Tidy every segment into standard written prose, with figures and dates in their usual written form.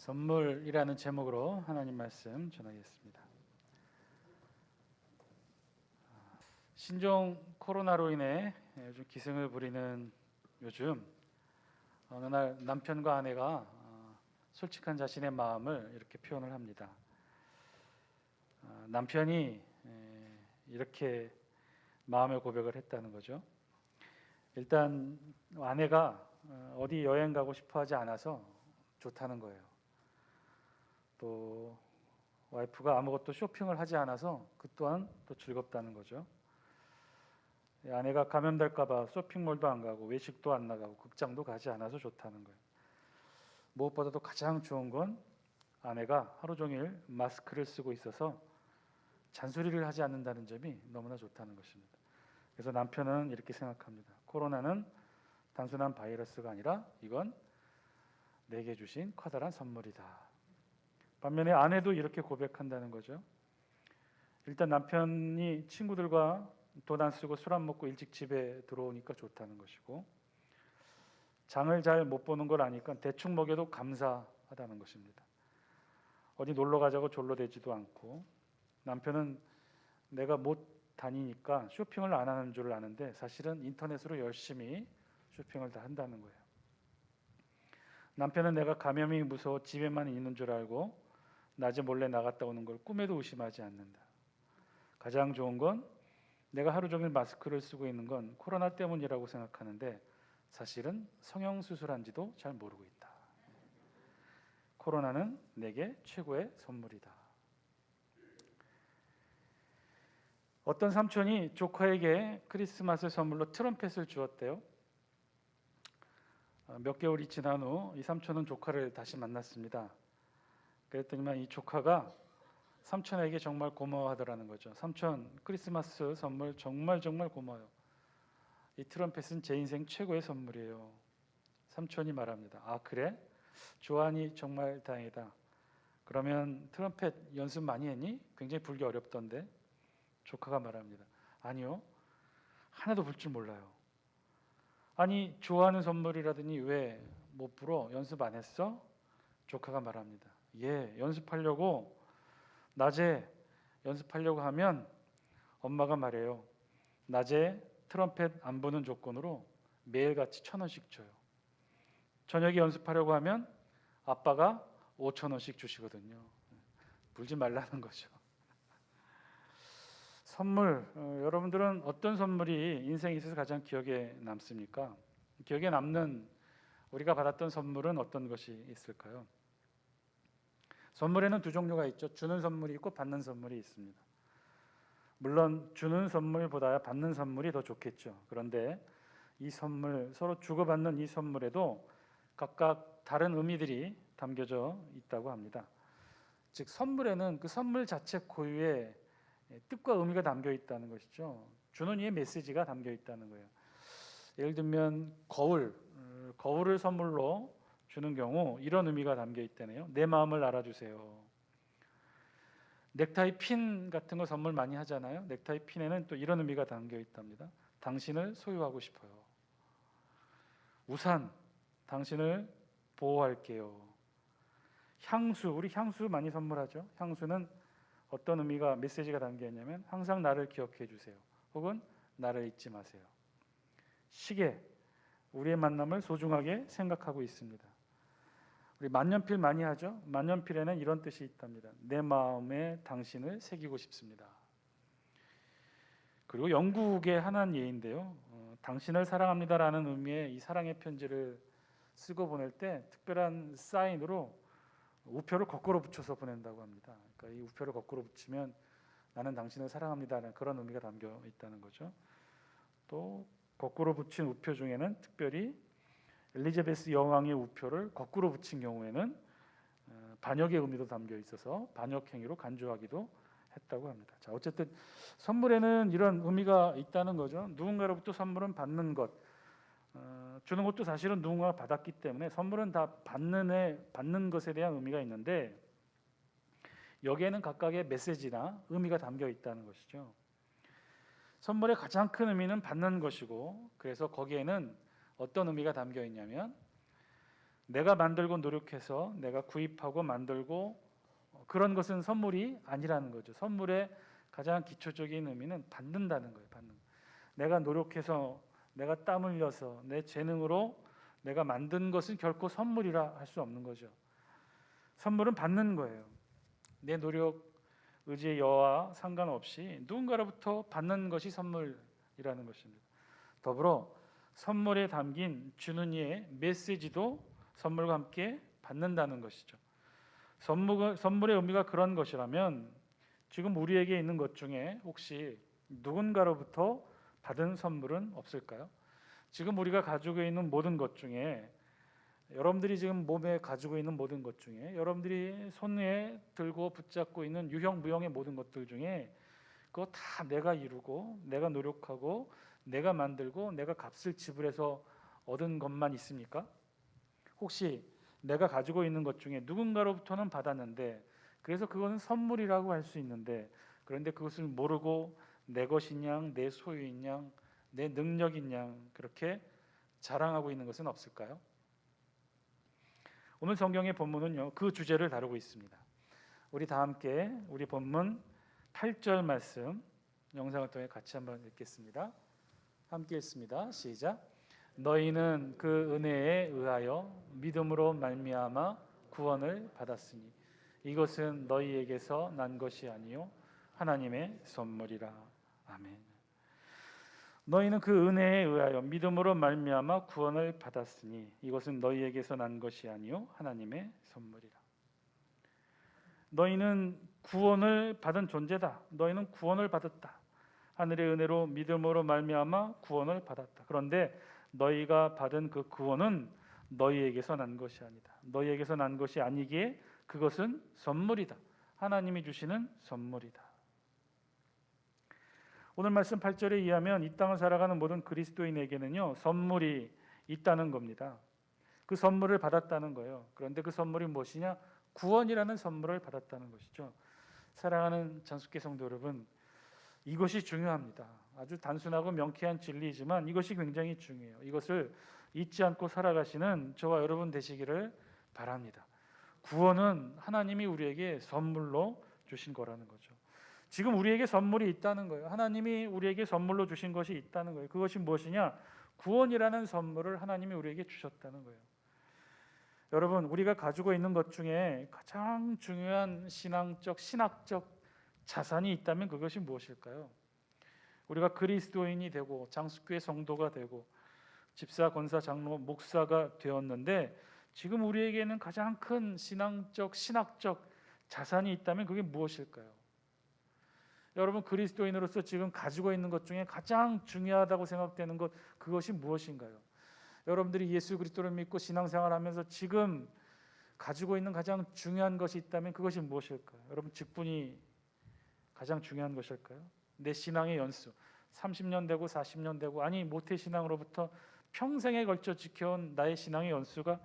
선물이라는 제목으로 하나님 말씀 전하겠습니다. 신종 코로나로 인해 요즘 기승을 부리는 요즘 어느 날 남편과 아내가 솔직한 자신의 마음을 이렇게 표현을 합니다. 남편이 이렇게 마음의 고백을 했다는 거죠. 일단 아내가 어디 여행 가고 싶어 하지 않아서 좋다는 거예요. 또 와이프가 아무것도 쇼핑을 하지 않아서 그 또한 또 즐겁다는 거죠. 아내가 감염될까봐 쇼핑몰도 안 가고 외식도 안 나가고 극장도 가지 않아서 좋다는 거예요. 무엇보다도 가장 좋은 건 아내가 하루 종일 마스크를 쓰고 있어서 잔소리를 하지 않는다는 점이 너무나 좋다는 것입니다. 그래서 남편은 이렇게 생각합니다. 코로나는 단순한 바이러스가 아니라 이건 내게 주신 커다란 선물이다. 반면에 아내도 이렇게 고백한다는 거죠. 일단 남편이 친구들과 돈 안 쓰고 술 안 먹고 일찍 집에 들어오니까 좋다는 것이고, 장을 잘 못 보는 걸 아니까 대충 먹여도 감사하다는 것입니다. 어디 놀러 가자고 졸로 대지도 않고, 남편은 내가 못 다니니까 쇼핑을 안 하는 줄 아는데 사실은 인터넷으로 열심히 쇼핑을 다 한다는 거예요. 남편은 내가 감염이 무서워 집에만 있는 줄 알고 낮에 몰래 나갔다 오는 걸 꿈에도 의심하지 않는다. 가장 좋은 건 내가 하루 종일 마스크를 쓰고 있는 건 코로나 때문이라고 생각하는데 사실은 성형수술한 지도 잘 모르고 있다. 코로나는 내게 최고의 선물이다. 어떤 삼촌이 조카에게 크리스마스 선물로 트럼펫을 주었대요. 몇 개월이 지난 후 이 삼촌은 조카를 다시 만났습니다. 그랬더니만 이 조카가 삼촌에게 정말 고마워하더라는 거죠. 삼촌, 크리스마스 선물 정말 고마워요. 이 트럼펫은 제 인생 최고의 선물이에요. 삼촌이 말합니다. 아, 그래? 좋아하니 정말 다행이다. 그러면 트럼펫 연습 많이 했니? 굉장히 불기 어렵던데. 조카가 말합니다. 아니요. 하나도 불 줄 몰라요. 아니, 좋아하는 선물이라더니 왜 못 불어? 연습 안 했어? 조카가 말합니다. 예, 연습하려고 낮에 연습하려고 하면 엄마가 말해요. 낮에 트럼펫 안 부는 조건으로 매일같이 1,000원씩 줘요. 저녁에 연습하려고 하면 아빠가 5,000원씩 주시거든요. 불지 말라는 거죠. 선물, 여러분들은 어떤 선물이 인생에 있어서 가장 기억에 남습니까? 기억에 남는 우리가 받았던 선물은 어떤 것이 있을까요? 선물에는 두 종류가 있죠. 주는 선물이 있고 받는 선물이 있습니다. 물론 주는 선물보다 받는 선물이 더 좋겠죠. 그런데 이 선물, 서로 주고받는 이 선물에도 각각 다른 의미들이 담겨져 있다고 합니다. 즉 선물에는 그 선물 자체 고유의 뜻과 의미가 담겨 있다는 것이죠. 주는 이의 메시지가 담겨 있다는 거예요. 예를 들면 거울을 선물로 주는 경우 이런 의미가 담겨 있다네요. 내 마음을 알아주세요. 넥타이 핀 같은 거 선물 많이 하잖아요. 넥타이 핀에는 또 이런 의미가 담겨 있답니다. 당신을 소유하고 싶어요. 우산, 당신을 보호할게요. 향수, 우리 향수 많이 선물하죠. 향수는 어떤 의미가 메시지가 담겨 있냐면 항상 나를 기억해 주세요. 혹은 나를 잊지 마세요. 시계, 우리의 만남을 소중하게 생각하고 있습니다. 우리 만년필 많이 하죠. 만년필에는 이런 뜻이 있답니다. 내 마음에 당신을 새기고 싶습니다. 그리고 영국의 한 예인데요. 당신을 사랑합니다라는 의미의 이 사랑의 편지를 쓰고 보낼 때 특별한 사인으로 우표를 거꾸로 붙여서 보낸다고 합니다. 그러니까 이 우표를 거꾸로 붙이면 나는 당신을 사랑합니다라는 그런 의미가 담겨 있다는 거죠. 또 거꾸로 붙인 우표 중에는 특별히 엘리자베스 여왕의 우표를 거꾸로 붙인 경우에는 반역의 의미도 담겨 있어서 반역 행위로 간주하기도 했다고 합니다. 자, 어쨌든 선물에는 이런 의미가 있다는 거죠. 누군가로부터 선물은 받는 것, 주는 것도 사실은 누군가가 받았기 때문에 선물은 다 받는 것에 대한 의미가 있는데 여기에는 각각의 메시지나 의미가 담겨 있다는 것이죠. 선물의 가장 큰 의미는 받는 것이고, 그래서 거기에는 어떤 의미가 담겨 있냐면 내가 만들고 노력해서 내가 구입하고 만들고 그런 것은 선물이 아니라는 거죠. 선물의 가장 기초적인 의미는 받는다는 거예요. 받는. 내가 노력해서 내가 땀 흘려서 내 재능으로 내가 만든 것은 결코 선물이라 할 수 없는 거죠. 선물은 받는 거예요. 내 노력, 의지의 여와 상관없이 누군가로부터 받는 것이 선물이라는 것입니다. 더불어 선물에 담긴 주는 이의 메시지도 선물과 함께 받는다는 것이죠. 선물의 의미가 그런 것이라면 지금 우리에게 있는 것 중에 혹시 누군가로부터 받은 선물은 없을까요? 지금 우리가 가지고 있는 모든 것 중에 여러분들이 지금 몸에 가지고 있는 모든 것 중에 여러분들이 손에 들고 붙잡고 있는 유형 무형의 모든 것들 중에 그거 다 내가 이루고 내가 노력하고 내가 만들고 내가 값을 지불해서 얻은 것만 있습니까? 혹시 내가 가지고 있는 것 중에 누군가로부터는 받았는데 그래서 그거는 선물이라고 할 수 있는데 그런데 그것을 모르고 내 것인 양, 내 소유인 양, 내 능력인 양 그렇게 자랑하고 있는 것은 없을까요? 오늘 성경의 본문은요 그 주제를 다루고 있습니다. 우리 다 함께 우리 본문 8절 말씀 영상을 통해 같이 한번 읽겠습니다. 함께 읽습니다. 시작. 너희는 그 은혜에 의하여 믿음으로 말미암아 구원을 받았으니 이것은 너희에게서 난 것이 아니요 하나님의 선물이라. 아멘. 너희는 그 은혜에 의하여 믿음으로 말미암아 구원을 받았으니 이것은 너희에게서 난 것이 아니요 하나님의 선물이라. 너희는 구원을 받은 존재다. 너희는 구원을 받았다. 하늘의 은혜로 믿음으로 말미암아 구원을 받았다. 그런데 너희가 받은 그 구원은 너희에게서 난 것이 아니다. 너희에게서 난 것이 아니기에 그것은 선물이다. 하나님이 주시는 선물이다. 오늘 말씀 8절에 의하면 이 땅을 살아가는 모든 그리스도인에게는요 선물이 있다는 겁니다. 그 선물을 받았다는 거예요. 그런데 그 선물이 무엇이냐? 구원이라는 선물을 받았다는 것이죠. 사랑하는 장숙계 성도 여러분, 이것이 중요합니다. 아주 단순하고 명쾌한 진리이지만 이것이 굉장히 중요해요. 이것을 잊지 않고 살아가시는 저와 여러분 되시기를 바랍니다. 구원은 하나님이 우리에게 선물로 주신 거라는 거죠. 지금 우리에게 선물이 있다는 거예요. 하나님이 우리에게 선물로 주신 것이 있다는 거예요. 그것이 무엇이냐? 구원이라는 선물을 하나님이 우리에게 주셨다는 거예요. 여러분, 우리가 가지고 있는 것 중에 가장 중요한 신학적 자산이 있다면 그것이 무엇일까요? 우리가 그리스도인이 되고 장숙교의 성도가 되고 집사, 권사, 장로, 목사가 되었는데 지금 우리에게는 가장 큰 신학적 자산이 있다면 그게 무엇일까요? 여러분, 그리스도인으로서 지금 가지고 있는 것 중에 가장 중요하다고 생각되는 것 그것이 무엇인가요? 여러분들이 예수 그리스도를 믿고 신앙생활하면서 지금 가지고 있는 가장 중요한 것이 있다면 그것이 무엇일까요? 여러분, 직분이 가장 중요한 것일까요? 내 신앙의 연수 30년 되고 40년 되고 아니 모태신앙으로부터 평생에 걸쳐 지켜온 나의 신앙의 연수가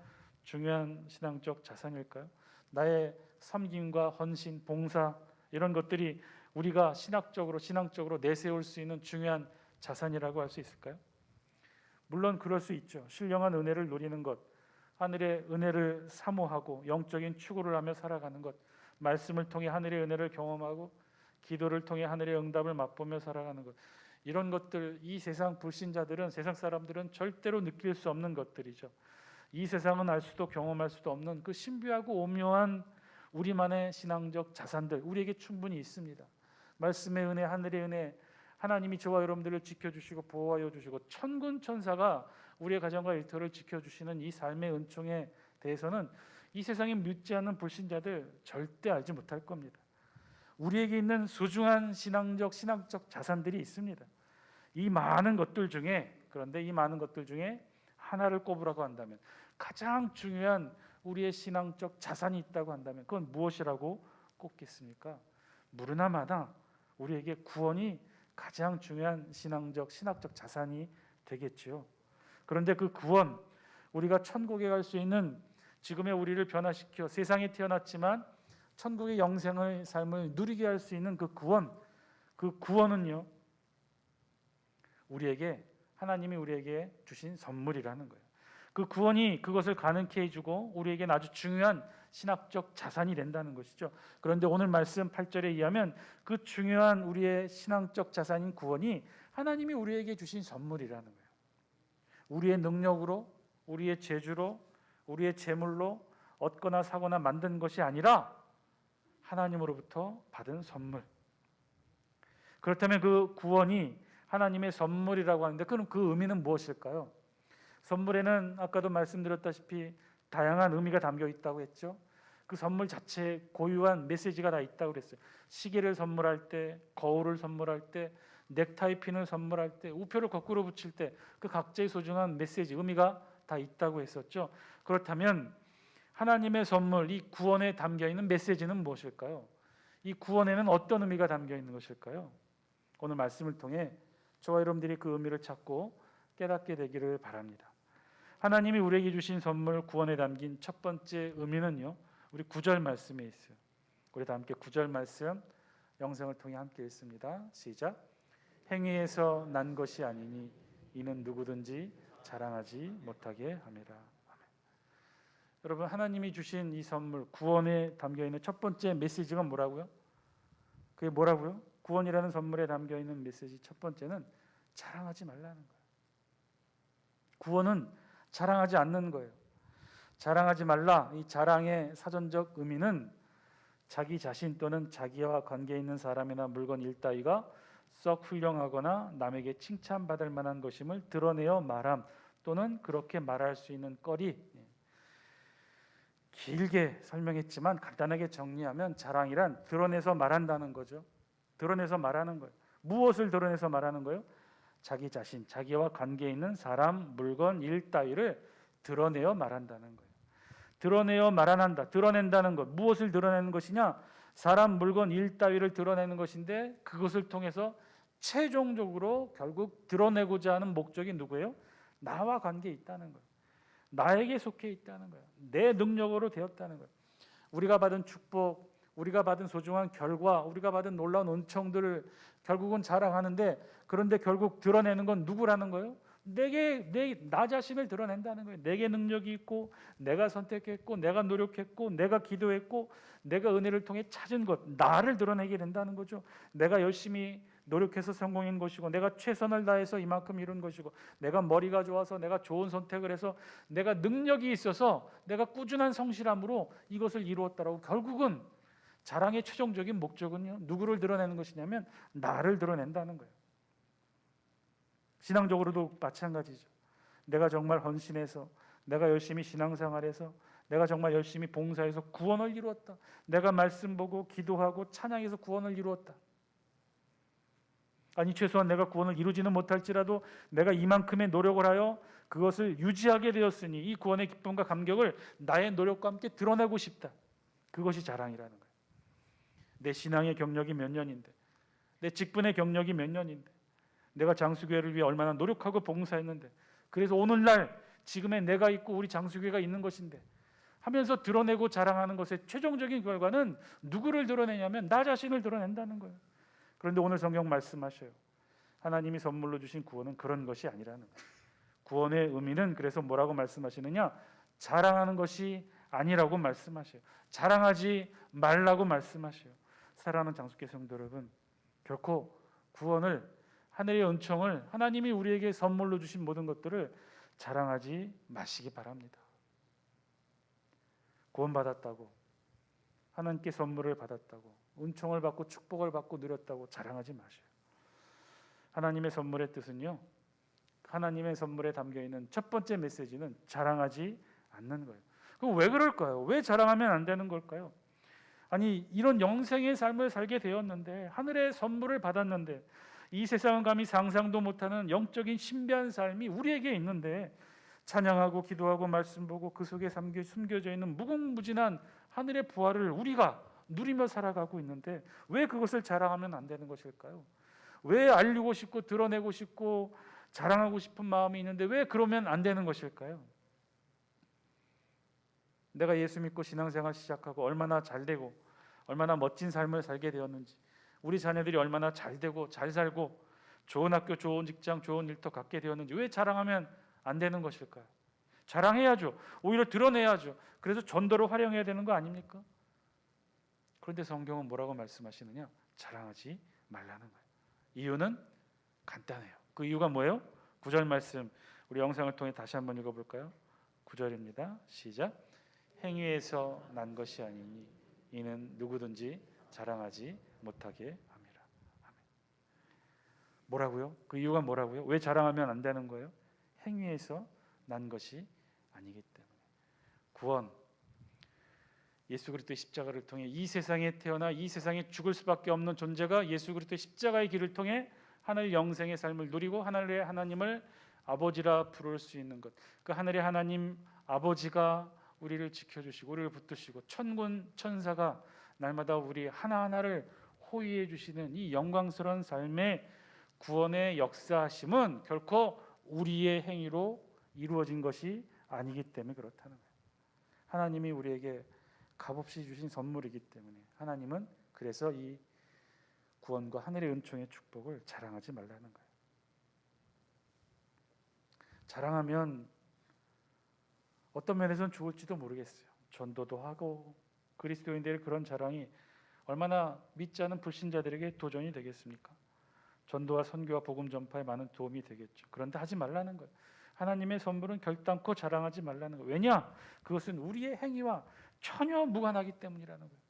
중요한 신앙적 자산일까요? 나의 섬김과 헌신, 봉사 이런 것들이 우리가 신앙적으로 내세울 수 있는 중요한 자산이라고 할 수 있을까요? 물론 그럴 수 있죠. 신령한 은혜를 누리는 것, 하늘의 은혜를 사모하고 영적인 추구를 하며 살아가는 것, 말씀을 통해 하늘의 은혜를 경험하고 기도를 통해 하늘의 응답을 맛보며 살아가는 것, 이런 것들 이 세상 불신자들은 세상 사람들은 절대로 느낄 수 없는 것들이죠. 이 세상은 알 수도 경험할 수도 없는 그 신비하고 오묘한 우리만의 신앙적 자산들 우리에게 충분히 있습니다. 말씀의 은혜, 하늘의 은혜, 하나님이 저와 여러분들을 지켜주시고 보호하여 주시고 천군 천사가 우리의 가정과 일터를 지켜주시는 이 삶의 은총에 대해서는 이 세상에 믿지 않는 불신자들 절대 알지 못할 겁니다. 우리에게 있는 소중한 신앙적 자산들이 있습니다. 이 많은 것들 중에 그런데 이 많은 것들 중에 하나를 꼽으라고 한다면 가장 중요한 우리의 신앙적 자산이 있다고 한다면 그건 무엇이라고 꼽겠습니까? 무르나마나 우리에게 구원이 가장 중요한 신학적 자산이 되겠지요. 그런데 그 구원, 우리가 천국에 갈 수 있는 지금의 우리를 변화시켜 세상에 태어났지만 천국의 영생의 삶을 누리게 할 수 있는 그 구원은요 하나님이 우리에게 주신 선물이라는 거예요. 그 구원이 그것을 가능케 해주고 우리에게는 아주 중요한 신학적 자산이 된다는 것이죠. 그런데 오늘 말씀 8절에 의하면 그 중요한 우리의 신앙적 자산인 구원이 하나님이 우리에게 주신 선물이라는 거예요. 우리의 능력으로, 우리의 재주로, 우리의 재물로 얻거나 사거나 만든 것이 아니라 하나님으로부터 받은 선물. 그렇다면 그 구원이 하나님의 선물이라고 하는데 그럼 그 의미는 무엇일까요? 선물에는 아까도 말씀드렸다시피 다양한 의미가 담겨 있다고 했죠. 그 선물 자체에 고유한 메시지가 다 있다고 그랬어요. 시계를 선물할 때, 거울을 선물할 때, 넥타이 핀을 선물할 때, 우표를 거꾸로 붙일 때 그 각자의 소중한 메시지, 의미가 다 있다고 했었죠. 그렇다면 하나님의 선물, 이 구원에 담겨 있는 메시지는 무엇일까요? 이 구원에는 어떤 의미가 담겨 있는 것일까요? 오늘 말씀을 통해 저와 여러분들이 그 의미를 찾고 깨닫게 되기를 바랍니다. 하나님이 우리에게 주신 선물 구원에 담긴 첫 번째 의미는요, 우리 9절 말씀에 있어요. 우리 다 함께 9절 말씀 영상을 통해 함께 읽습니다. 시작. 행위에서 난 것이 아니니 이는 누구든지 자랑하지 못하게 함이라. 아멘. 여러분, 하나님이 주신 이 선물 구원에 담겨 있는 첫 번째 메시지가 뭐라고요? 그게 뭐라고요? 구원이라는 선물에 담겨 있는 메시지 첫 번째는 자랑하지 말라는 거예요. 구원은 자랑하지 않는 거예요. 자랑하지 말라. 이 자랑의 사전적 의미는 자기 자신 또는 자기와 관계 있는 사람이나 물건 일 따위가 썩 훌륭하거나 남에게 칭찬받을 만한 것임을 드러내어 말함 또는 그렇게 말할 수 있는 거리. 길게 설명했지만 간단하게 정리하면 자랑이란 드러내서 말한다는 거죠. 드러내서 말하는 거예요. 무엇을 드러내서 말하는 거예요? 자기 자신, 자기와 관계 있는 사람, 물건, 일 따위를 드러내어 말한다는 거예요. 드러내어 말한다. 드러낸다는 것. 무엇을 드러내는 것이냐? 사람, 물건, 일 따위를 드러내는 것인데 그것을 통해서 최종적으로 결국 드러내고자 하는 목적이 누구예요? 나와 관계에 있다는 거예요. 나에게 속해 있다는 거예요. 내 능력으로 되었다는 거예요. 우리가 받은 축복, 우리가 받은 소중한 결과, 우리가 받은 놀라운 은총들을 결국은 자랑하는데 그런데 결국 드러내는 건 누구라는 거예요? 나 자신을 드러낸다는 거예요. 내게 능력이 있고 내가 선택했고 내가 노력했고 내가 기도했고 내가 은혜를 통해 찾은 것, 나를 드러내게 된다는 거죠. 내가 열심히 노력해서 성공한 것이고 내가 최선을 다해서 이만큼 이룬 것이고 내가 머리가 좋아서 내가 좋은 선택을 해서 내가 능력이 있어서 내가 꾸준한 성실함으로 이것을 이루었다라고 결국은 자랑의 최종적인 목적은요, 누구를 드러내는 것이냐면 나를 드러낸다는 거예요. 신앙적으로도 마찬가지죠. 내가 정말 헌신해서 내가 열심히 신앙생활해서 내가 정말 열심히 봉사해서 구원을 이루었다. 내가 말씀 보고 기도하고 찬양해서 구원을 이루었다. 아니 최소한 내가 구원을 이루지는 못할지라도 내가 이만큼의 노력을 하여 그것을 유지하게 되었으니 이 구원의 기쁨과 감격을 나의 노력과 함께 드러내고 싶다. 그것이 자랑이라는 거예요. 내 신앙의 경력이 몇 년인데, 내 직분의 경력이 몇 년인데, 내가 장수교회를 위해 얼마나 노력하고 봉사했는데, 그래서 오늘날 지금의 내가 있고 우리 장수교회가 있는 것인데 하면서 드러내고 자랑하는 것의 최종적인 결과는 누구를 드러내냐면 나 자신을 드러낸다는 거예요. 그런데 오늘 성경 말씀하셔요. 하나님이 선물로 주신 구원은 그런 것이 아니라는 거예요. 구원의 의미는 그래서 뭐라고 말씀하시느냐? 자랑하는 것이 아니라고 말씀하셔요. 자랑하지 말라고 말씀하셔요. 사랑하는 장수교회 성도 여러분, 결코 구원을, 하늘의 은총을, 하나님이 우리에게 선물로 주신 모든 것들을 자랑하지 마시기 바랍니다. 구원받았다고, 하나님께 선물을 받았다고, 은총을 받고 축복을 받고 누렸다고 자랑하지 마세요. 하나님의 선물의 뜻은요, 하나님의 선물에 담겨있는 첫 번째 메시지는 자랑하지 않는 거예요. 그럼 왜 그럴까요? 왜 자랑하면 안 되는 걸까요? 아니 이런 영생의 삶을 살게 되었는데, 하늘의 선물을 받았는데, 이 세상은 감히 상상도 못하는 영적인 신비한 삶이 우리에게 있는데 찬양하고 기도하고 말씀 보고 그 속에 숨겨져 있는 무궁무진한 하늘의 부활을 우리가 누리며 살아가고 있는데 왜 그것을 자랑하면 안 되는 것일까요? 왜 알리고 싶고 드러내고 싶고 자랑하고 싶은 마음이 있는데 왜 그러면 안 되는 것일까요? 내가 예수 믿고 신앙생활 시작하고 얼마나 잘되고 얼마나 멋진 삶을 살게 되었는지, 우리 자녀들이 얼마나 잘되고 잘 살고 좋은 학교, 좋은 직장, 좋은 일터 갖게 되었는지 왜 자랑하면 안 되는 것일까요? 자랑해야죠. 오히려 드러내야죠. 그래서 전도를 활용해야 되는 거 아닙니까? 그런데 성경은 뭐라고 말씀하시느냐? 자랑하지 말라는 거예요. 이유는 간단해요. 그 이유가 뭐예요? 9절 말씀 우리 영상을 통해 다시 한번 읽어볼까요? 9절입니다. 시작. 행위에서 난 것이 아니니 이는 누구든지 자랑하지 못하게 함이라. 아멘. 뭐라고요? 그 이유가 뭐라고요? 왜 자랑하면 안 되는 거예요? 행위에서 난 것이 아니기 때문에. 구원, 예수 그리스도의 십자가를 통해 이 세상에 태어나 이 세상에 죽을 수밖에 없는 존재가 예수 그리스도의 십자가의 길을 통해 하늘 영생의 삶을 누리고 하늘의 하나님을 아버지라 부를 수 있는 것. 그 하늘의 하나님 아버지가 우리를 지켜주시고 우리를 붙드시고 천군 천사가 날마다 우리 하나하나를 호위해 주시는 이 영광스러운 삶의 구원의 역사하심은 결코 우리의 행위로 이루어진 것이 아니기 때문에 그렇다는 거예요. 하나님이 우리에게 값없이 주신 선물이기 때문에 하나님은 그래서 이 구원과 하늘의 은총의 축복을 자랑하지 말라는 거예요. 자랑하면 어떤 면에서는 좋을지도 모르겠어요. 전도도 하고 그리스도인들의 그런 자랑이 얼마나 믿지 않은 불신자들에게 도전이 되겠습니까? 전도와 선교와 복음 전파에 많은 도움이 되겠죠. 그런데 하지 말라는 거예요. 하나님의 선물은 결단코 자랑하지 말라는 거예요. 왜냐? 그것은 우리의 행위와 전혀 무관하기 때문이라는 거예요.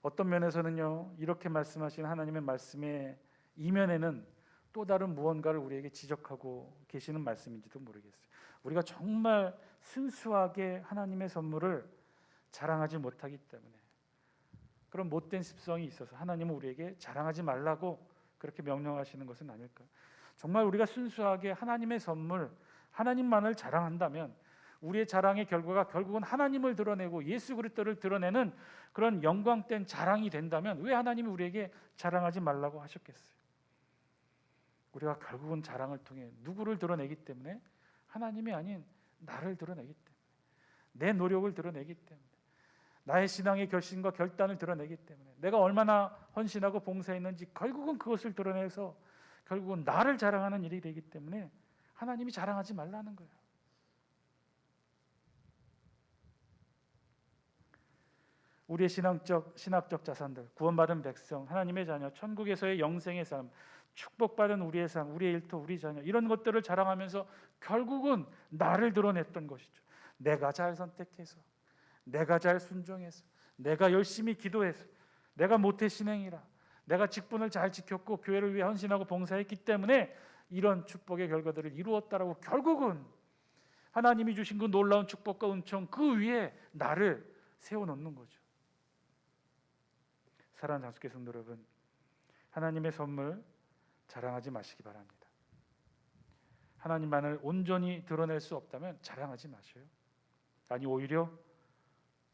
어떤 면에서는요, 이렇게 말씀하신 하나님의 말씀의 이면에는 또 다른 무언가를 우리에게 지적하고 계시는 말씀인지도 모르겠어요. 우리가 정말 순수하게 하나님의 선물을 자랑하지 못하기 때문에 그런 못된 습성이 있어서 하나님은 우리에게 자랑하지 말라고 그렇게 명령하시는 것은 아닐까요? 정말 우리가 순수하게 하나님의 선물, 하나님만을 자랑한다면 우리의 자랑의 결과가 결국은 하나님을 드러내고 예수 그리스도를 드러내는 그런 영광된 자랑이 된다면 왜 하나님이 우리에게 자랑하지 말라고 하셨겠어요? 우리가 결국은 자랑을 통해 누구를 드러내기 때문에 하나님이 아닌 나를 드러내기 때문에 내 노력을 드러내기 때문에 나의 신앙의 결심과 결단을 드러내기 때문에 내가 얼마나 헌신하고 봉사했는지 결국은 그것을 드러내서 결국은 나를 자랑하는 일이 되기 때문에 하나님이 자랑하지 말라는 거예요. 우리의 신학적 자산들, 구원받은 백성, 하나님의 자녀, 천국에서의 영생의 삶, 축복받은 우리의 삶, 우리의 일터, 우리 자녀 이런 것들을 자랑하면서 결국은 나를 드러냈던 것이죠. 내가 잘 선택해서, 내가 잘 순종해서, 내가 열심히 기도해서, 내가 모태신앙이라, 내가 직분을 잘 지켰고 교회를 위해 헌신하고 봉사했기 때문에 이런 축복의 결과들을 이루었다라고 결국은 하나님이 주신 그 놀라운 축복과 은총 그 위에 나를 세워놓는 거죠. 사랑하는 장수교 성도 여러분, 하나님의 선물 자랑하지 마시기 바랍니다. 하나님만을 온전히 드러낼 수 없다면 자랑하지 마셔요. 아니 오히려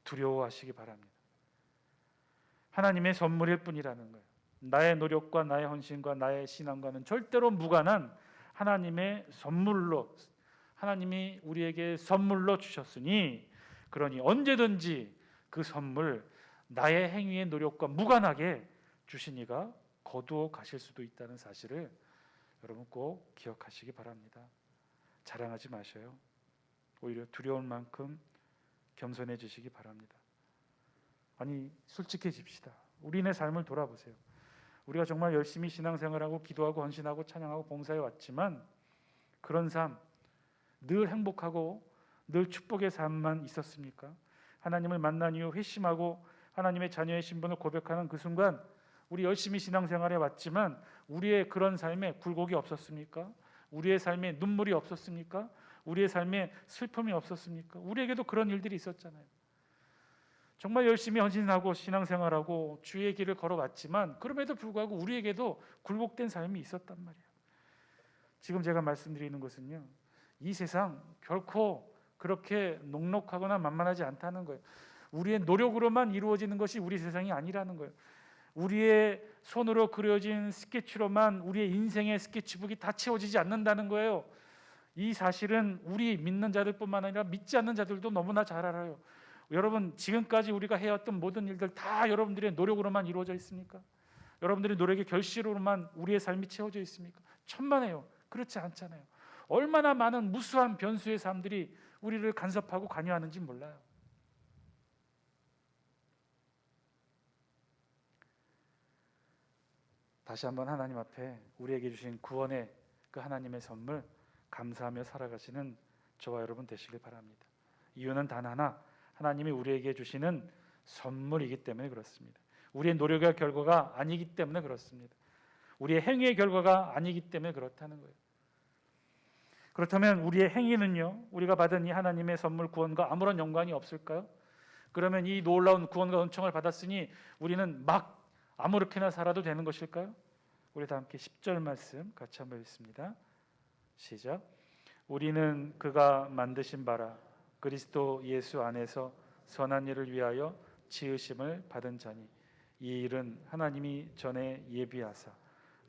두려워하시기 바랍니다. 하나님의 선물일 뿐이라는 거예요. 나의 노력과 나의 헌신과 나의 신앙과는 절대로 무관한 하나님의 선물로 하나님이 우리에게 선물로 주셨으니 그러니 언제든지 그 선물 나의 행위의 노력과 무관하게 주신 이가 거두어 가실 수도 있다는 사실을 여러분 꼭 기억하시기 바랍니다. 자랑하지 마셔요. 오히려 두려운 만큼 겸손해지시기 바랍니다. 아니 솔직해집시다. 우리네 삶을 돌아보세요. 우리가 정말 열심히 신앙생활하고 기도하고 헌신하고 찬양하고 봉사해 왔지만 그런 삶 늘 행복하고 늘 축복의 삶만 있었습니까? 하나님을 만난 이후 회심하고 하나님의 자녀의 신분을 고백하는 그 순간 우리 열심히 신앙생활해 왔지만 우리의 그런 삶에 굴곡이 없었습니까? 우리의 삶에 눈물이 없었습니까? 우리의 삶에 슬픔이 없었습니까? 우리에게도 그런 일들이 있었잖아요. 정말 열심히 헌신하고 신앙생활하고 주의 길을 걸어왔지만 그럼에도 불구하고 우리에게도 굴복된 삶이 있었단 말이에요. 지금 제가 말씀드리는 것은요, 이 세상 결코 그렇게 녹록하거나 만만하지 않다는 거예요. 우리의 노력으로만 이루어지는 것이 우리 세상이 아니라는 거예요. 우리의 손으로 그려진 스케치로만 우리의 인생의 스케치북이 다 채워지지 않는다는 거예요. 이 사실은 우리 믿는 자들뿐만 아니라 믿지 않는 자들도 너무나 잘 알아요. 여러분 지금까지 우리가 해왔던 모든 일들 다 여러분들의 노력으로만 이루어져 있습니까? 여러분들의 노력의 결실로만 우리의 삶이 채워져 있습니까? 천만에요. 그렇지 않잖아요. 얼마나 많은 무수한 변수의 삶들이 우리를 간섭하고 관여하는지 몰라요. 다시 한번 하나님 앞에 우리에게 주신 구원의 그 하나님의 선물 감사하며 살아가시는 저와 여러분 되시길 바랍니다. 이유는 단 하나, 하나님이 우리에게 주시는 선물이기 때문에 그렇습니다. 우리의 노력의 결과가 아니기 때문에 그렇습니다. 우리의 행위의 결과가 아니기 때문에 그렇다는 거예요. 그렇다면 우리의 행위는요, 우리가 받은 이 하나님의 선물 구원과 아무런 연관이 없을까요? 그러면 이 놀라운 구원과 은총을 받았으니 우리는 막 아무렇게나 살아도 되는 것일까요? 우리 다 함께 10절 말씀 같이 한번 읽습니다. 시작. 우리는 그가 만드신 바라 그리스도 예수 안에서 선한 일을 위하여 지으심을 받은 자니 이 일은 하나님이 전에 예비하사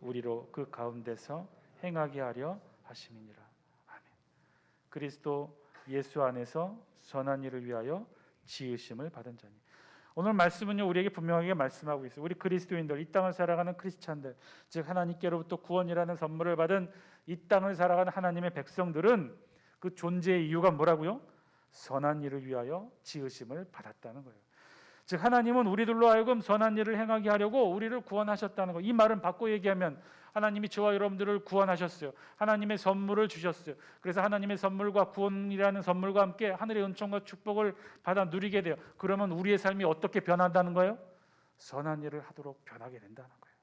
우리로 그 가운데서 행하게 하려 하심이니라. 아멘. 그리스도 예수 안에서 선한 일을 위하여 지으심을 받은 자니. 오늘 말씀은요, 우리에게 분명하게 말씀하고 있어요. 우리 그리스도인들, 이 땅을 살아가는 크리스찬들, 즉 하나님께로부터 구원이라는 선물을 받은 이 땅을 살아가는 하나님의 백성들은 그 존재의 이유가 뭐라고요? 선한 일을 위하여 지으심을 받았다는 거예요. 즉 하나님은 우리들로 하여금 선한 일을 행하게 하려고 우리를 구원하셨다는 거. 이 말은 바꿔 얘기하면 하나님이 저와 여러분들을 구원하셨어요. 하나님의 선물을 주셨어요. 그래서 하나님의 선물과 구원이라는 선물과 함께 하늘의 은총과 축복을 받아 누리게 돼요. 그러면 우리의 삶이 어떻게 변한다는 거예요? 선한 일을 하도록 변하게 된다는 거예요.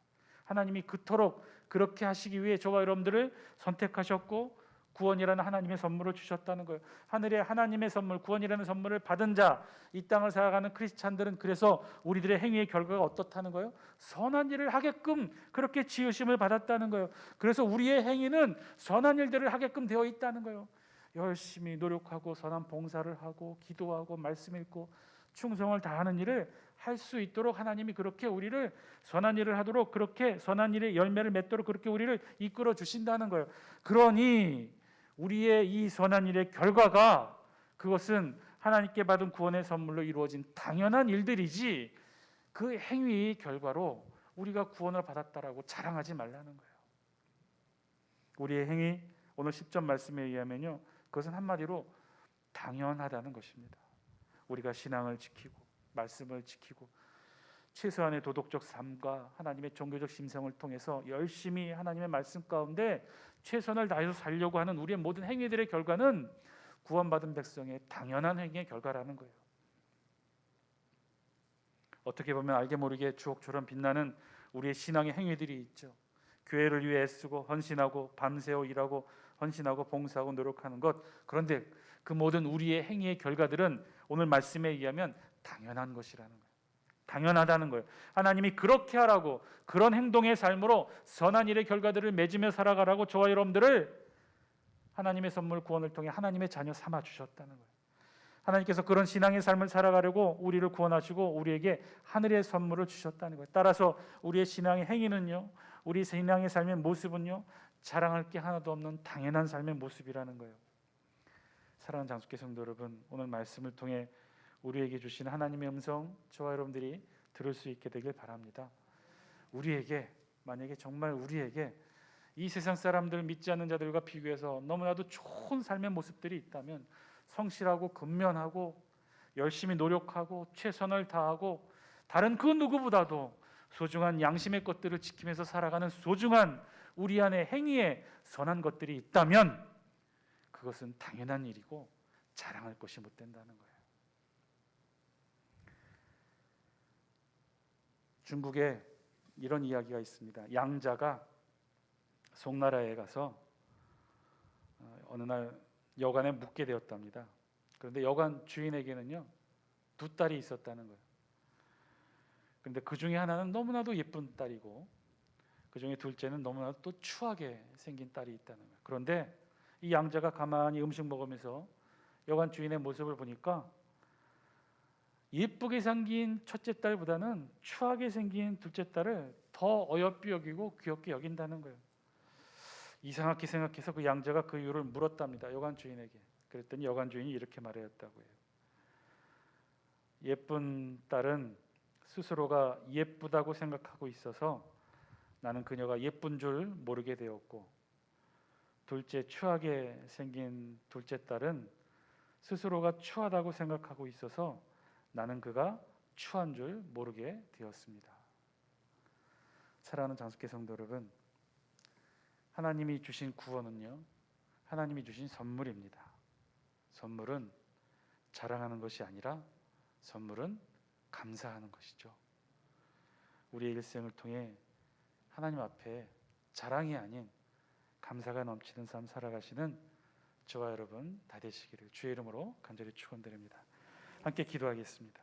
하나님이 그토록 그렇게 하시기 위해 저와 여러분들을 선택하셨고 구원이라는 하나님의 선물을 주셨다는 거예요. 하늘의 하나님의 선물, 구원이라는 선물을 받은 자, 이 땅을 살아가는 크리스찬들은 그래서 우리들의 행위의 결과가 어떻다는 거예요? 선한 일을 하게끔 그렇게 지으심을 받았다는 거예요. 그래서 우리의 행위는 선한 일들을 하게끔 되어 있다는 거예요. 열심히 노력하고 선한 봉사를 하고 기도하고 말씀 읽고 충성을 다하는 일을 할 수 있도록 하나님이 그렇게 우리를 선한 일을 하도록 그렇게 선한 일의 열매를 맺도록 그렇게 우리를 이끌어 주신다는 거예요. 그러니 우리의 이 선한 일의 결과가 그것은 하나님께 받은 구원의 선물로 이루어진 당연한 일들이지 그 행위의 결과로 우리가 구원을 받았다라고 자랑하지 말라는 거예요. 우리의 행위 오늘 10절 말씀에 의하면요, 그것은 한마디로 당연하다는 것입니다. 우리가 신앙을 지키고 말씀을 지키고 최소한의 도덕적 삶과 하나님의 종교적 심성을 통해서 열심히 하나님의 말씀 가운데 최선을 다해서 살려고 하는 우리의 모든 행위들의 결과는 구원받은 백성의 당연한 행위의 결과라는 거예요. 어떻게 보면 알게 모르게 주옥처럼 빛나는 우리의 신앙의 행위들이 있죠. 교회를 위해 애쓰고 헌신하고 밤새워 일하고 헌신하고 봉사하고 노력하는 것. 그런데 그 모든 우리의 행위의 결과들은 오늘 말씀에 의하면 당연한 것이라는 거예요. 당연하다는 거예요. 하나님이 그렇게 하라고 그런 행동의 삶으로 선한 일의 결과들을 맺으며 살아가라고 저와 여러분들을 하나님의 선물 구원을 통해 하나님의 자녀 삼아 주셨다는 거예요. 하나님께서 그런 신앙의 삶을 살아가려고 우리를 구원하시고 우리에게 하늘의 선물을 주셨다는 거예요. 따라서 우리의 신앙의 행위는요, 우리 신앙의 삶의 모습은요, 자랑할 게 하나도 없는 당연한 삶의 모습이라는 거예요. 사랑하는 장수교 성도 여러분, 오늘 말씀을 통해 우리에게 주신 하나님의 음성 저와 여러분들이 들을 수 있게 되길 바랍니다. 우리에게, 만약에 정말 우리에게 이 세상 사람들 믿지 않는 자들과 비교해서 너무나도 좋은 삶의 모습들이 있다면 성실하고 근면하고 열심히 노력하고 최선을 다하고 다른 그 누구보다도 소중한 양심의 것들을 지키면서 살아가는 소중한 우리 안에 행위에 선한 것들이 있다면 그것은 당연한 일이고 자랑할 것이 못 된다는 거예요. 중국에 이런 이야기가 있습니다. 양자가 송나라에 가서 어느 날 여관에 묵게 되었답니다. 그런데 여관 주인에게는요, 두 딸이 있었다는 거예요. 그런데 그 중에 하나는 너무나도 예쁜 딸이고 그 중에 둘째는 너무나도 또 추하게 생긴 딸이 있다는 거예요. 그런데 이 양자가 가만히 음식 먹으면서 여관 주인의 모습을 보니까 예쁘게 생긴 첫째 딸보다는 추하게 생긴 둘째 딸을 더 어여삐 여기고 귀엽게 여긴다는 거예요. 이상하게 생각해서 그 양자가 그 이유를 물었답니다. 여관 주인에게. 그랬더니 여관 주인이 이렇게 말했다고 해요. 예쁜 딸은 스스로가 예쁘다고 생각하고 있어서 나는 그녀가 예쁜 줄 모르게 되었고, 둘째 추하게 생긴 둘째 딸은 스스로가 추하다고 생각하고 있어서 나는 그가 추한 줄 모르게 되었습니다. 사랑하는 장숙회 성도 여러분, 하나님이 주신 구원은요, 하나님이 주신 선물입니다. 선물은 자랑하는 것이 아니라 선물은 감사하는 것이죠. 우리의 일생을 통해 하나님 앞에 자랑이 아닌 감사가 넘치는 삶 살아가시는 저와 여러분 다 되시기를 주의 이름으로 간절히 축원드립니다. 함께 기도하겠습니다.